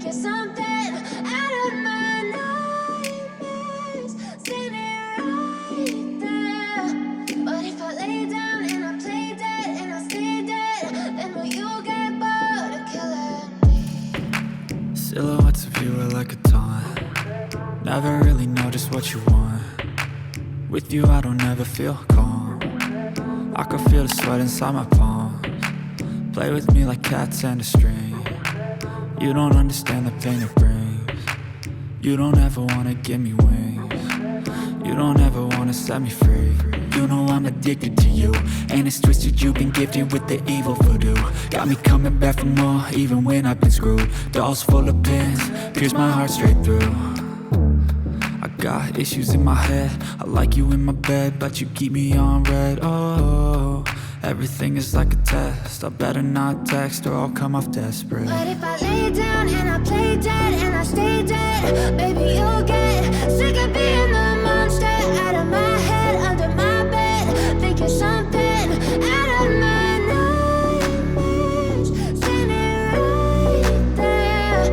you're something out of my nightmares, standing right there. But if I lay down and I play dead and I stay dead, then will you get bored of killing me? Silhouettes of you are like a taunt. Never really know just what you want. With you I don't ever feel calm. I can feel the sweat inside my palms. Play with me like cats and a string. You don't understand the pain it brings. You don't ever wanna give me wings. You don't ever wanna set me free. You know I'm addicted to you, and it's twisted, you've been gifted with the evil voodoo. Got me coming back for more, even when I've been screwed. Dolls full of pins, pierce my heart straight through. I got issues in my head, I like you in my bed, but you keep me on red. Oh, everything is like a test, I better not text or I'll come off desperate. But if I lay down and I play dead and I stay dead, baby you'll get sick of being the monster out of my head, under my bed. Think you're something out of my nightmares, standing right there.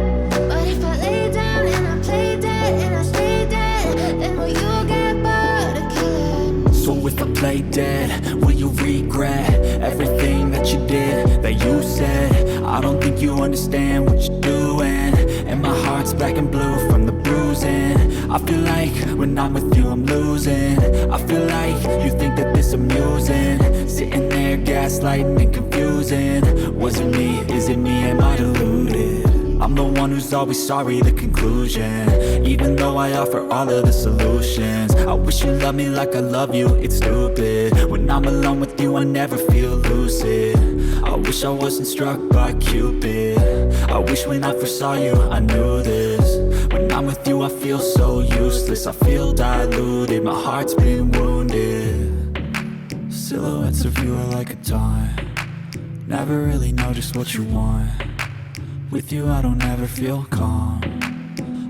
But if I lay down and I play dead and I stay dead, then will you get bored of killing me? So if I play dead, will you regret everything that you did, that you said? I don't think you understand what you're doing, and my heart's black and blue from the bruising. I feel like when I'm with you I'm losing. I feel like you think that this amusing, sitting there gaslighting and confusing. Was it me? Is it me? Am I deluded? I'm the one who's always sorry, the conclusion, even though I offer all of the solutions. I wish you loved me like I love you, it's stupid. When I'm alone with you I never feel lucid. I wish I wasn't struck by Cupid. I wish when I first saw you I knew this. When I'm with you I feel so useless, I feel diluted, my heart's been wounded. Silhouettes of you are like a taunt. Never really know just what you want. With you I don't ever feel calm.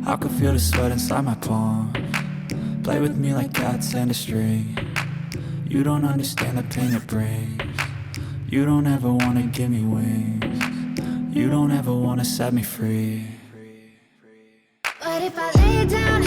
I can feel the sweat inside my palms. Play with me like cats and a string. You don't understand the pain it brings. You don't ever wanna give me wings. You don't ever wanna set me free. But if I lay down